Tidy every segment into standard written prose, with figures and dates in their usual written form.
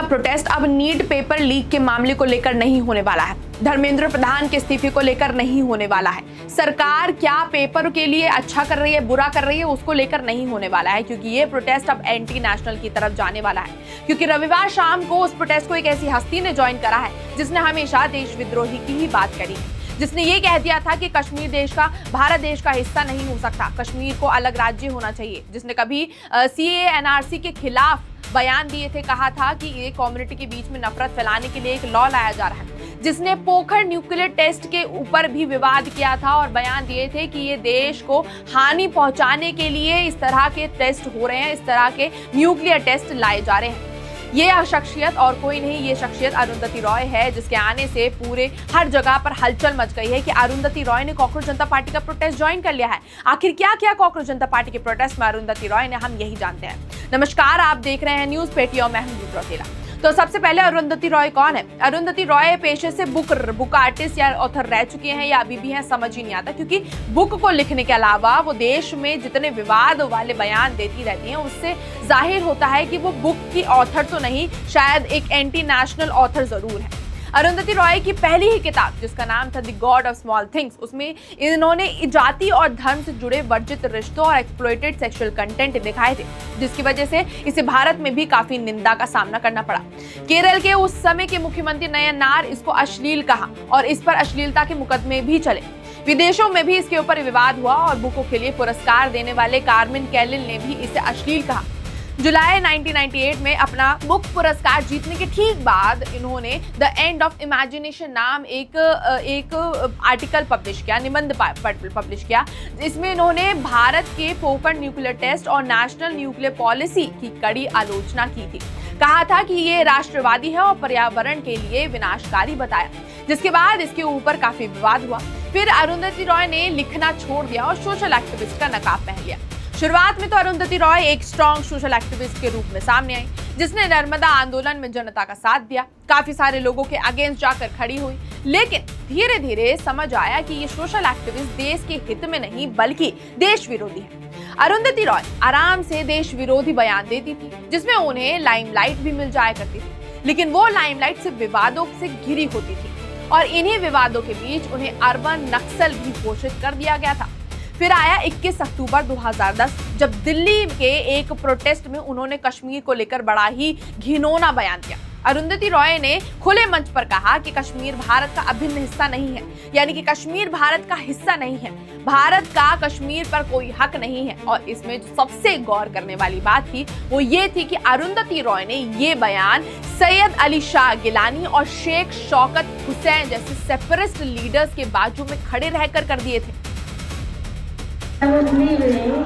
Protest अब NEET paper leak के मामले को लेकर नहीं होने वाला है, धर्मेंद्र प्रधान के इस्तीफे को लेकर नहीं होने वाला है, सरकार क्या पेपर के लिए अच्छा कर रही है बुरा कर रही है उसको लेकर नहीं होने वाला है, क्योंकि ये प्रोटेस्ट अब एंटी नेशनल की तरफ जाने वाला है। क्योंकि रविवार शाम को उस प्रोटेस्ट को एक ऐसी हस्ती ने ज्वाइन करा है जिसने हमेशा देश विद्रोही की ही बात करी, जिसने ये कह दिया था कि कश्मीर देश का भारत देश का हिस्सा नहीं हो सकता, कश्मीर को अलग राज्य होना चाहिए, जिसने कभी सीएए एनआरसी के खिलाफ बयान दिए थे, कहा था कि ये कम्युनिटी के बीच में नफरत फैलाने के लिए एक लॉ लाया जा रहा है, जिसने पोखर न्यूक्लियर टेस्ट के ऊपर भी विवाद किया था और बयान दिए थे कि ये देश को हानि पहुंचाने के लिए इस तरह के टेस्ट हो रहे हैं, इस तरह के न्यूक्लियर टेस्ट लाए जा रहे हैं। ये शख्सियत और कोई नहीं, ये शख्सियत अरुंधति रॉय है, जिसके आने से पूरे हर जगह पर हलचल मच गई है कि अरुंधति रॉय ने कॉकरोच जनता पार्टी का प्रोटेस्ट ज्वाइन कर लिया है। आखिर क्या क्या कॉकरोच जनता पार्टी के प्रोटेस्ट में अरुंधति रॉय ने, हम यही जानते हैं। नमस्कार, आप देख रहे हैं न्यूज पेटी और मैं हूं दीप रौतेला। तो सबसे पहले अरुंधति रॉय कौन है? अरुंधति रॉय पेशे से बुक आर्टिस्ट या ऑथर रह चुके हैं या अभी भी हैं, समझ ही नहीं आता, क्योंकि बुक को लिखने के अलावा वो देश में जितने विवाद वाले बयान देती रहती हैं उससे जाहिर होता है कि वो बुक की ऑथर तो नहीं, शायद एक एंटी नेशनल ऑथर जरूर है। अरुंधति रॉय की पहली ही किताब जिसका नाम था the God of small things, उसमें इन्होंने जाति और धर्म से जुड़े वर्जित रिश्तों और एक्सप्लॉइटेड सेक्सुअल कंटेंट दिखाए थे, जिसकी वजह से इसे भारत में भी काफी निंदा का सामना करना पड़ा। केरल के उस समय के मुख्यमंत्री नयनार इसको अश्लील कहा और इस पर अश्लीलता के मुकदमे भी चले। विदेशों में भी इसके ऊपर विवाद हुआ और बुकों के लिए पुरस्कार देने वाले कार्मेन कैलिल ने भी इसे अश्लील कहा। जुलाई 1998 में अपना बुक पुरस्कार जीतने के ठीक बाद इन्होंने द एंड ऑफ इमेजिनेशन नाम एक आर्टिकल पब्लिश किया, निबंध पब्लिश किया, जिसमें इन्होंने भारत के पोखर न्यूक्लियर टेस्ट और नेशनल न्यूक्लियर पॉलिसी की कड़ी आलोचना की थी। कहा था कि ये राष्ट्रवादी है और पर्यावरण के लिए विनाशकारी बताया, जिसके बाद इसके ऊपर काफी विवाद हुआ। फिर अरुंधति रॉय ने लिखना छोड़ दिया और सोशल एक्टिविस्ट का नकाब पहन लिया। शुरुआत में तो अरुंधति रॉय एक स्ट्रॉन्ग सोशल एक्टिविस्ट के रूप में सामने आई, जिसने नर्मदा आंदोलन में जनता का साथ दिया, काफी सारे लोगों के अगेंस्ट जाकर खड़ी हुई। लेकिन धीरे धीरे समझ आया कि ये सोशल एक्टिविस्ट देश के हित में नहीं बल्कि देश विरोधी है। अरुंधति रॉय आराम से देश विरोधी बयान देती थी, जिसमें उन्हें लाइमलाइट भी मिल जाया करती थी, लेकिन वो लाइमलाइट सिर्फ विवादों से घिरी होती थी और इन्हीं विवादों के बीच उन्हें अर्बन नक्सल भी घोषित कर दिया गया था। फिर आया 21 अक्टूबर 2010, जब दिल्ली के एक प्रोटेस्ट में उन्होंने कश्मीर को लेकर बड़ा ही घिनौना बयान दिया। अरुंधति रॉय ने खुले मंच पर कहा कि कश्मीर भारत का अभिन्न हिस्सा नहीं है, यानी कि कश्मीर भारत का हिस्सा नहीं है, भारत का कश्मीर पर कोई हक नहीं है। और इसमें जो सबसे गौर करने वाली बात थी वो ये थी कि अरुंधति रॉय ने ये बयान सैयद अली शाह गिलानी और शेख शौकत हुसैन जैसे सेपरेटिस्ट लीडर्स के बाजू में खड़े रहकर कर दिए थे। I was leaving,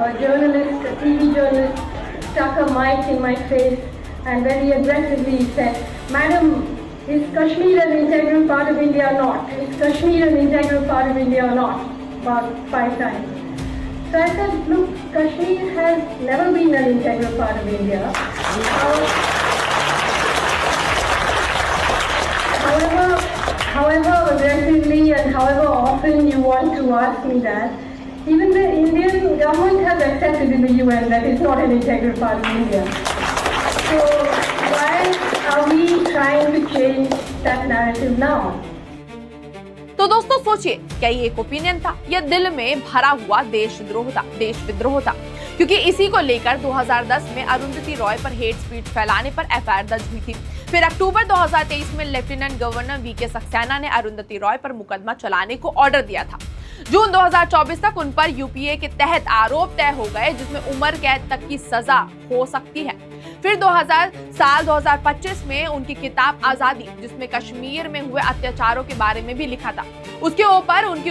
a journalist, a TV journalist, stuck a mic in my face and very aggressively said, "Madam, is Kashmir an integral part of India or not? Is Kashmir an integral part of India or not?" About 5 times. So I said, "Look, Kashmir has never been an integral part of India. However aggressively and however often you want to ask me that, even the Indian government has accepted in the UN that it's not an integral part of India. So why are we trying to change that narrative now?" तो दोस्तों सोचिए, क्या ये एक opinion था या दिल में भरा हुआ देश विद्रोह था? क्योंकि इसी को लेकर 2010 में अरुंधति रॉय पर हेट स्पीच फैलाने पर एफआईआर दर्ज हुई थी। फिर अक्टूबर 2023 में लेफ्टिनेंट गवर्नर वीके सक्सेना ने अरुंधति रॉय पर मुकदमा चलाने को ऑर्डर दिया था। जून 2024 तक उन पर यूपीए के तहत आरोप तय हो गए, जिसमें उम्र कैद तक की सजा हो सकती है। फिर 2025 में उनकी किताब आजादी, जिसमें कश्मीर में हुए अत्याचारों के बारे में भी लिखा था, उनके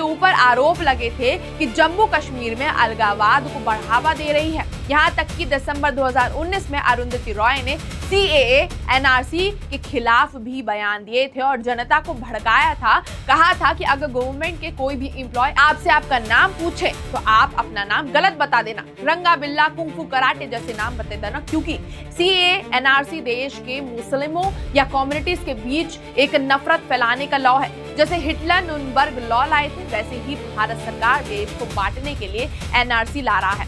ऊपर आरोप लगे थे कि जम्मू कश्मीर में अलगाववाद को बढ़ावा दे रही है। यहाँ तक कि दिसंबर 2019 में अरुंधति रॉय ने सीएए एनआरसी के खिलाफ भी बयान दिए थे और जनता को भड़काया था। कहा था कि अगर गवर्नमेंट के कोई भी एम्प्लॉय आपसे आपका नाम पूछे तो आप अपना नाम गलत बता देना, रंगा बिल्ला, कुंफू कराटे जैसे नाम बता देना, क्योंकि सीएए एनआरसी देश के मुस्लिमों या कम्युनिटीज के बीच एक नफरत फैलाने का लॉ है। जैसे हिटलर न्यूरनबर्ग लॉ लाए थे, वैसे ही भारत सरकार देश को बांटने के लिए एनआरसी ला रहा है।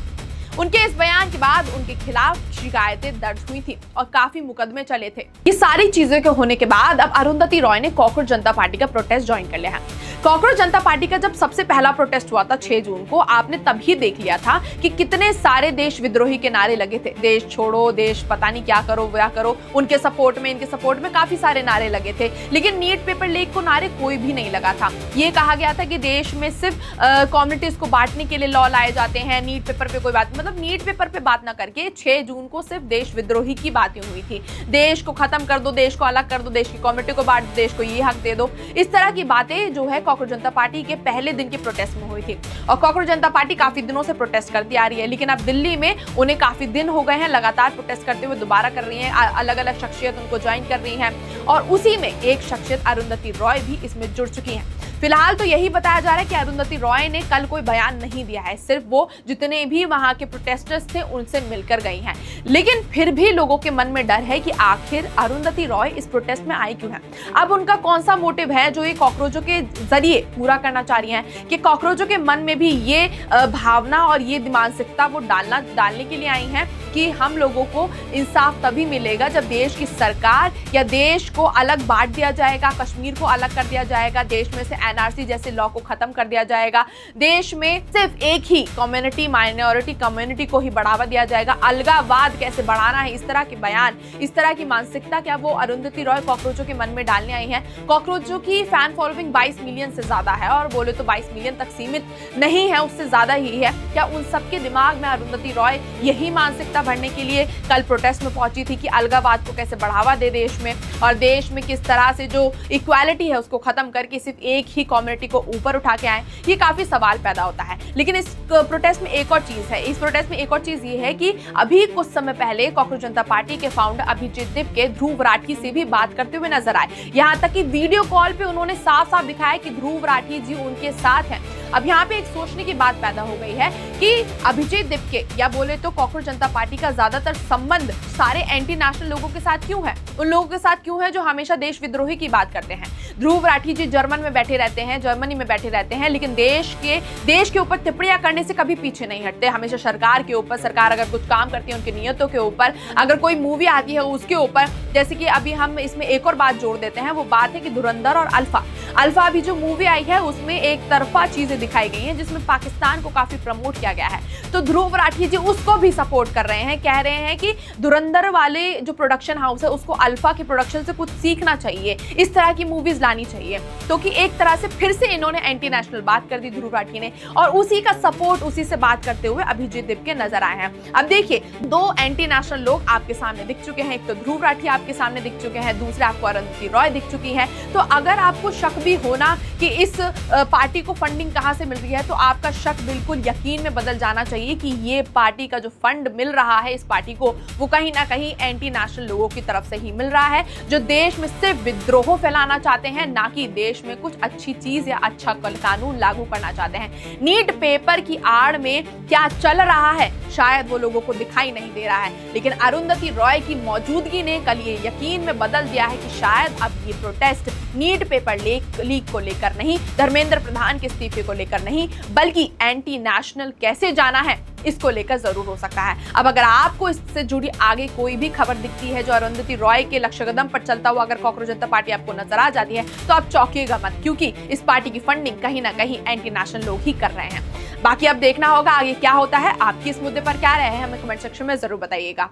उनके इस बयान के बाद उनके खिलाफ शिकायतें दर्ज हुई थी और काफी मुकदमे चले थे। ये सारी चीजें के होने के बाद अब अरुंधति रॉय ने कॉकरोच जनता पार्टी का प्रोटेस्ट ज्वाइन कर लिया है। कॉकरोच जनता पार्टी का जब सबसे पहला प्रोटेस्ट हुआ था 6 जून को, आपने तभी देख लिया था कि कितने सारे देश विद्रोही के नारे लगे थे। देश छोड़ो, देश पता नहीं क्या करो क्या करो, उनके सपोर्ट में इनके सपोर्ट में काफी सारे नारे लगे थे। लेकिन नीट पेपर लीक को नारे कोई भी नहीं लगा था। ये कहा गया था कि देश में सिर्फ कम्युनिटीज को बांटने के लिए लॉ लाए जाते हैं, नीट पेपर पे कोई बात, मतलब नीट पेपर पे बात ना करके 6 जून को सिर्फ देश विद्रोही की बातें हुई थी। देश को खत्म कर दो, देश को अलग कर दो, देश की कम्युनिटी को बांट दो, देश को ये हक दे दो। इस तरह की बातें जो है कॉकरोच जनता पार्टी के पहले दिन के प्रोटेस्ट में हुई थी। और कॉकरोच जनता पार्टी काफी दिनों से प्रोटेस्ट करती आ रही है, लेकिन अब दिल्ली में उन्हें काफी दिन हो गए हैं लगातार प्रोटेस्ट करते हुए, दोबारा कर रही हैं, अलग अलग शख्सियत उनको ज्वाइन कर रही हैं और उसी में एक शख्सियत अरुंधति रॉय भी इसमें जुड़ चुकी हैं। फिलहाल तो यही बताया जा रहा है कि अरुंधति रॉय ने कल कोई बयान नहीं दिया है, सिर्फ वो जितने भी वहां के प्रोटेस्टर्स थे उनसे मिलकर गई हैं। लेकिन फिर भी लोगों के मन में डर है कि आखिर अरुंधति रॉय इस प्रोटेस्ट में आई क्यों है। अब उनका कौन सा मोटिव है जो ये कॉकरोचों के जरिए पूरा करना चाह रही हैं कि कॉकरोचों के मन में भी ये भावना और ये मानसिकता वो डालने के लिए आई हैं कि हम लोगों को इंसाफ तभी मिलेगा जब देश की सरकार या देश को अलग बांट दिया जाएगा, कश्मीर को अलग कर दिया जाएगा, देश में से एनआरसी जैसे लॉ को खत्म कर दिया जाएगा, देश में सिर्फ एक ही कम्युनिटी माइनॉरिटी कम्युनिटी को ही बढ़ावा दिया जाएगा, अलगावाद कैसे बढ़ाना है, इस तरह के बयान, इस तरह की मानसिकता क्या वो अरुंधति रॉय कॉकरोचों के मन में डालने आई है। कॉकरोचों की फैन फॉलोइंग 22 मिलियन से ज्यादा है और बोले तो 22 मिलियन तक सीमित नहीं है, उससे ज्यादा ही है। क्या उन सबके दिमाग में अरुंधति रॉय यही मानसिकता भरने के लिए कल प्रोटेस्ट में पहुंची थी कि अलगावाद को कैसे बढ़ावा दे देश में और देश में किस तरह से जो इक्वालिटी है उसको खत्म करके सिर्फ एक ही कम्युनिटी को ऊपर उठा के आए? ये काफी सवाल पैदा होता है। लेकिन इस प्रोटेस्ट में एक और चीज है, इस प्रोटेस्ट में एक और चीज ये है कि अभी कुछ समय पहले कॉकरोच जनता पार्टी के फाउंडर अभिजीत दीपके ध्रुव राठी से भी बात करते हुए नजर आए। यहाँ तक कि वीडियो कॉल पे उन्होंने साफ साफ दिखाया कि ध्रुव राठी जी उनके साथ हैं। अब यहाँ पे एक सोचने की बात पैदा हो गई है कि अभिजीत दीपके या बोले तो कॉकरोच जनता पार्टी का ज्यादातर संबंध सारे एंटी नेशनल लोगों के साथ क्यों है, उन लोगों के साथ क्यों है जो हमेशा देश विद्रोही की बात करते हैं। ध्रुव राठी जी जर्मनी में बैठे रहते हैं लेकिन देश के ऊपर टिप्पणियां करने से कभी पीछे नहीं हटते। हमेशा सरकार के ऊपर, सरकार अगर कुछ काम करती है उनकी नियतों के ऊपर, अगर कोई मूवी आती है उसके ऊपर, जैसे कि अभी हम इसमें एक और बात जोड़ देते हैं, वो बात है कि धुरंधर और अल्फा अभी जो मूवी आई है उसमें एक तरफा चीजें दिखाई गई हैं जिसमें पाकिस्तान को काफी प्रमोट किया गया है। तो ध्रुव राठी जी उसको भी सपोर्ट कर रहे हैं, कह रहे हैं कि धुरंधर वाले जो प्रोडक्शन हाउस है उसको अल्फा के प्रोडक्शन से कुछ सीखना चाहिए, इस तरह की मूवीज लानी चाहिए। तो कि एक तरह से फिर से इन्होंने एंटी नेशनल बात कर दी ध्रुव राठी ने और उसी का सपोर्ट, उसी से बात करते हुए अभिजीत दीपके नजर आए हैं। अब देखिए, 2 एंटी नेशनल लोग आपके सामने दिख चुके हैं, एक तो ध्रुव राठी आपके सामने दिख चुके हैं, दूसरे आपको अरुंधति रॉय दिख चुकी है। तो अगर आपको शक भी होना कि इस पार्टी को फंडिंग कहां से मिल रही है तो आपका शक बिल्कुल यकीन में बदल जाना चाहिए कि ये पार्टी का जो फंड मिल रहा है इस पार्टी को वो कहीं ना कहीं एंटी नेशनल लोगों की तरफ से ही मिल रहा है जो देश में सिर्फ विद्रोह फैलाना चाहते हैं, ना कि देश में कुछ अच्छी चीज या अच्छा कानून लागू करना चाहते हैं। नीट पेपर की आड़ में क्या चल रहा है शायद वो लोगों को दिखाई नहीं दे रहा है, लेकिन अरुंधति रॉय की मौजूदगी ने कल ये यकीन में बदल दिया है कि शायद अब ये प्रोटेस्ट नीट पेपर लीक को लेकर नहीं, धर्मेंद्र प्रधान के इस्तीफे को लेकर नहीं, बल्कि एंटी नेशनल कैसे जाना है इसको लेकर जरूर हो सकता है। अब अगर आपको इससे जुड़ी आगे कोई भी खबर दिखती है जो अरुंधति रॉय के लक्ष्य कदम पर चलता हुआ अगर कॉकरोच जनता पार्टी आपको नजर आ जाती है तो आप चौंकिएगा मत, क्योंकि इस पार्टी की फंडिंग कहीं ना कहीं एंटी नेशनल लोग ही कर रहे हैं। बाकी अब देखना होगा आगे क्या होता है। आपकी इस मुद्दे पर क्या राय है हमें कमेंट सेक्शन में जरूर बताइएगा।